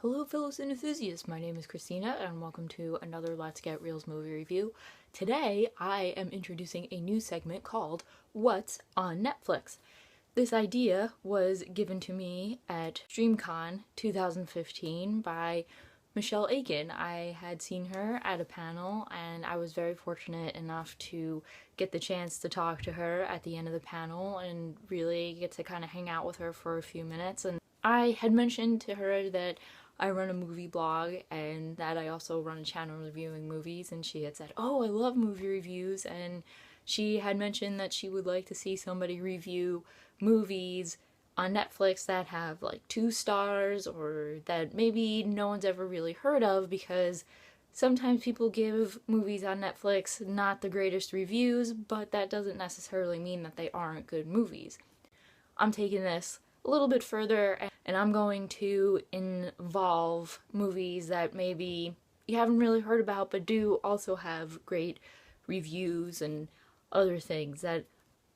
Hello fellow cine enthusiasts, my name is Christina and welcome to another Let's Get Reels movie review. Today I am introducing a new segment called What's on Netflix. This idea was given to me at DreamCon 2015 by Michelle Akin. I had seen her at a panel and I was very fortunate enough to get the chance to talk to her at the end of the panel and really get to kind of hang out with her for a few minutes. And I had mentioned to her that I run a movie blog and that I also run a channel reviewing movies, and she had said, "Oh, I love movie reviews," and she had mentioned that she would like to see somebody review movies on Netflix that have like 2 stars or that maybe no one's ever really heard of, because sometimes people give movies on Netflix not the greatest reviews, but that doesn't necessarily mean that they aren't good movies. I'm taking this a little bit further and I'm going to involve movies that maybe you haven't really heard about but do also have great reviews and other things that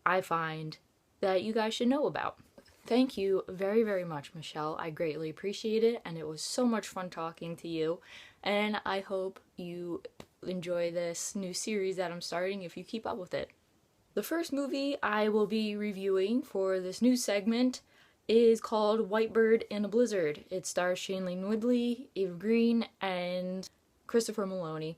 I find that you guys should know about. Thank you very, very much, Michelle. I greatly appreciate it, and it was so much fun talking to you, and I hope you enjoy this new series that I'm starting if you keep up with it. The first movie I will be reviewing for this new segment is called White Bird in a Blizzard. It stars Shailene Woodley, Ava Green, and Christopher Meloni.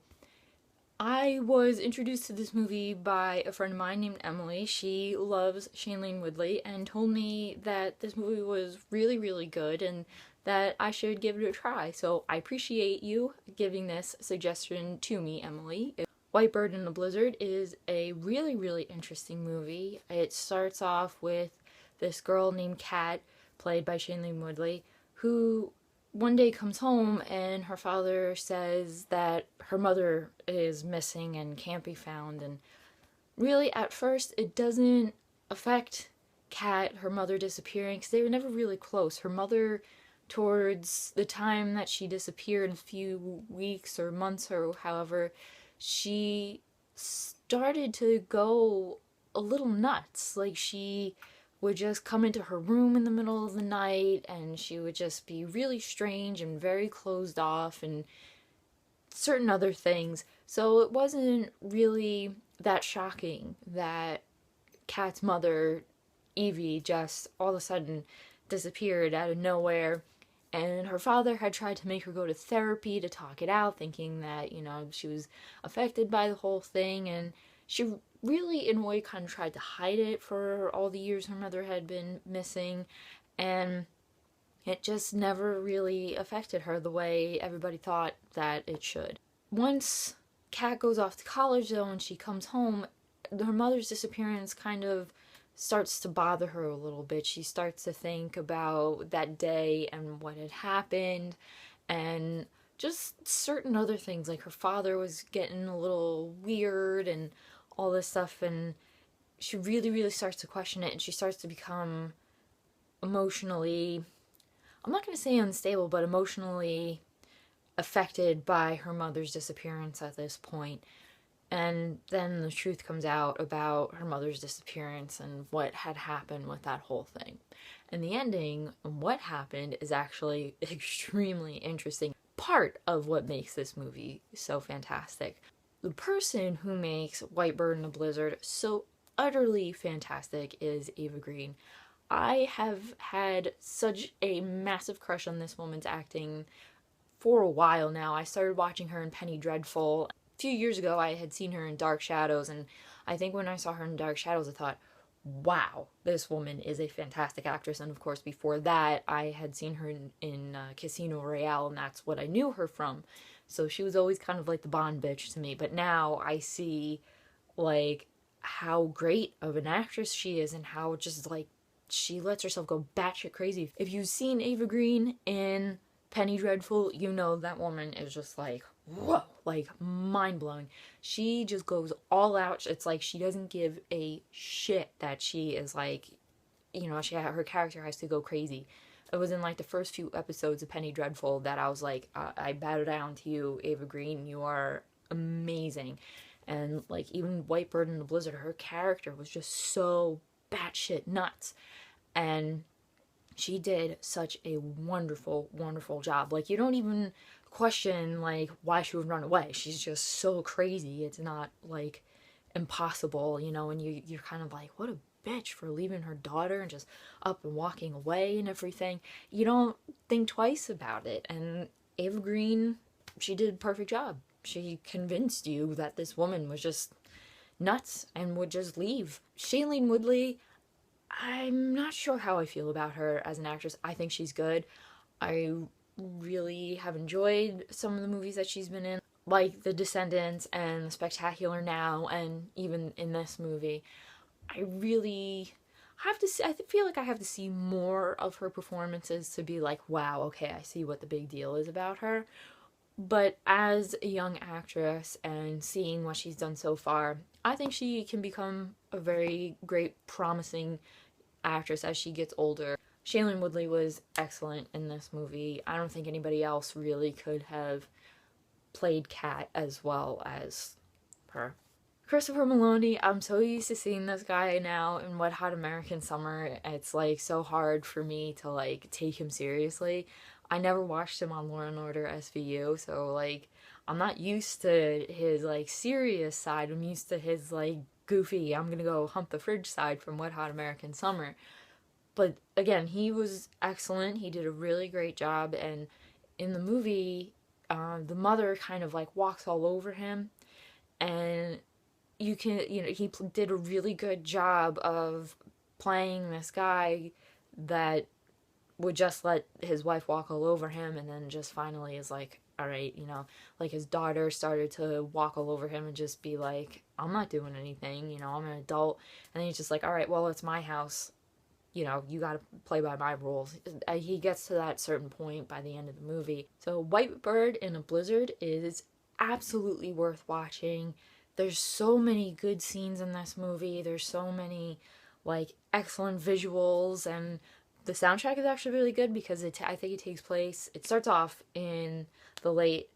I was introduced to this movie by a friend of mine named Emily. She loves Shailene Woodley and told me that this movie was really, really good and that I should give it a try. So I appreciate you giving this suggestion to me, Emily. White Bird in a Blizzard is a really, really interesting movie. It starts off with this girl named Kat, played by Shailene Woodley, who one day comes home and her father says that her mother is missing and can't be found. And really, at first, it doesn't affect Kat, her mother disappearing, because they were never really close. Her mother, towards the time that she disappeared, a few weeks or months or however, she started to go a little nuts. Like, she would just come into her room in the middle of the night and she would just be really strange and very closed off and certain other things. So it wasn't really that shocking that Kat's mother, Evie, just all of a sudden disappeared out of nowhere. And her father had tried to make her go to therapy to talk it out, thinking that, she was affected by the whole thing. And she really, in a way, kind of tried to hide it for all the years her mother had been missing. And it just never really affected her the way everybody thought that it should. Once Kat goes off to college, though, and she comes home, her mother's disappearance kind of starts to bother her a little bit. She starts to think about that day and what had happened and just certain other things, like her father was getting a little weird and all this stuff, and she really, really starts to question it, and she starts to become emotionally, I'm not going to say unstable, but emotionally affected by her mother's disappearance at this point. And then the truth comes out about her mother's disappearance and what had happened with that whole thing. And the ending and what happened is actually extremely interesting. Part of what makes this movie so fantastic. The person who makes White Bird in a Blizzard so utterly fantastic is Ava Green. I have had such a massive crush on this woman's acting for a while now. I started watching her in Penny Dreadful. A few years ago I had seen her in Dark Shadows, and I think when I saw her in Dark Shadows I thought, wow, this woman is a fantastic actress. And of course before that I had seen her in Casino Royale, and that's what I knew her from. So she was always kind of like the Bond bitch to me. But now I see like how great of an actress she is and how just like she lets herself go batshit crazy. If you've seen Ava Green in Penny Dreadful, you know that woman is just like, whoa, like mind-blowing. She just goes all out. It's like she doesn't give a shit that she is like, her character has to go crazy. It was in like the first few episodes of Penny Dreadful that I was like, I bow down to you, Ava Green. You are amazing. And like even White Bird in the Blizzard, her character was just so batshit nuts. And She did such a wonderful, wonderful job. Like, you don't even question, like, why she would run away. She's just so crazy. It's not, like, impossible, you know, and you're kind of like, what a bitch for leaving her daughter and just up and walking away and everything. You don't think twice about it. And Ava Green, she did a perfect job. She convinced you that this woman was just nuts and would just leave. Shailene Woodley, I'm not sure how I feel about her as an actress. I think she's good. I really have enjoyed some of the movies that she's been in, like The Descendants and The Spectacular Now, and even in this movie. I really have to see, I feel like I have to see more of her performances to be like, wow, okay, I see what the big deal is about her. But as a young actress and seeing what she's done so far, I think she can become a very great, promising actress as she gets older. Shailene Woodley was excellent in this movie. I don't think anybody else really could have played Kat as well as her. Christopher Maloney, I'm so used to seeing this guy now in Wet Hot American Summer. It's like so hard for me to like take him seriously. I never watched him on Law and Order SVU, so like I'm not used to his like serious side. I'm used to his like goofy, I'm gonna go hump the fridge side from Wet Hot American Summer. But again, he was excellent. He did a really great job, and in the movie, the mother kind of like walks all over him, and he did a really good job of playing this guy that would just let his wife walk all over him, and then just finally is like, all right, like his daughter started to walk all over him and just be like, I'm not doing anything, I'm an adult. And then he's just like, all right, well, it's my house, you gotta play by my rules. He gets to that certain point by the end of the movie. So White Bird in a Blizzard is absolutely worth watching. There's so many good scenes in this movie. There's so many like excellent visuals, and the soundtrack is actually really good because I think it starts off in the late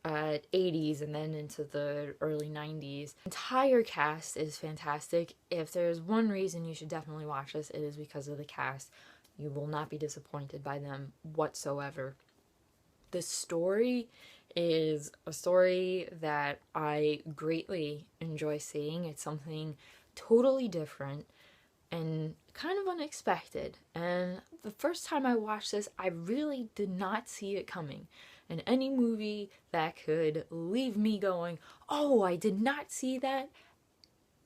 80s and then into the early 90s. The entire cast is fantastic. If there's one reason you should definitely watch this, it is because of the cast. You will not be disappointed by them whatsoever. The story is a story that I greatly enjoy seeing. It's something totally different and kind of unexpected. And the first time I watched this, I really did not see it coming. And any movie that could leave me going, oh, I did not see that,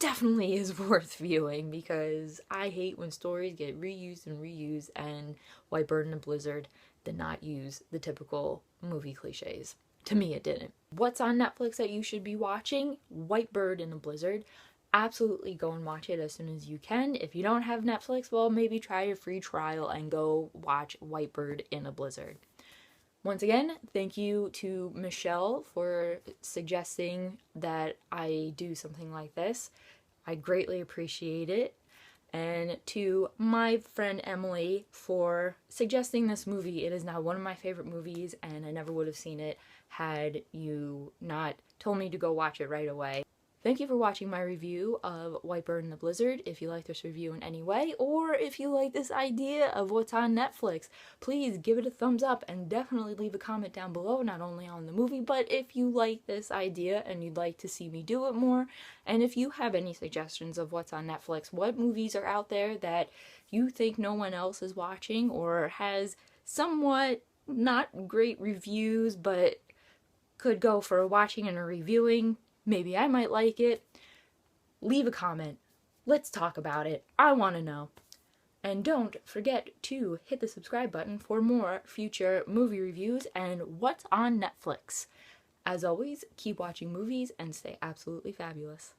definitely is worth viewing, because I hate when stories get reused and reused, and White Bird in a Blizzard did not use the typical movie cliches. To me, it didn't. What's on Netflix that you should be watching? White Bird in a Blizzard. Absolutely go and watch it as soon as you can. If you don't have Netflix, well, maybe try a free trial and go watch White Bird in a Blizzard. Once again, thank you to Michelle for suggesting that I do something like this. I greatly appreciate it. And to my friend Emily for suggesting this movie. It is now one of my favorite movies, and I never would have seen it had you not told me to go watch it right away. Thank you for watching my review of White Bird in the Blizzard. If you like this review in any way, or if you like this idea of what's on Netflix, please give it a thumbs up and definitely leave a comment down below, not only on the movie, but if you like this idea and you'd like to see me do it more. And if you have any suggestions of what's on Netflix, what movies are out there that you think no one else is watching, or has somewhat not great reviews, but could go for a watching and a reviewing, maybe I might like it, leave a comment. Let's talk about it. I want to know. And don't forget to hit the subscribe button for more future movie reviews and what's on Netflix. As always, keep watching movies and stay absolutely fabulous.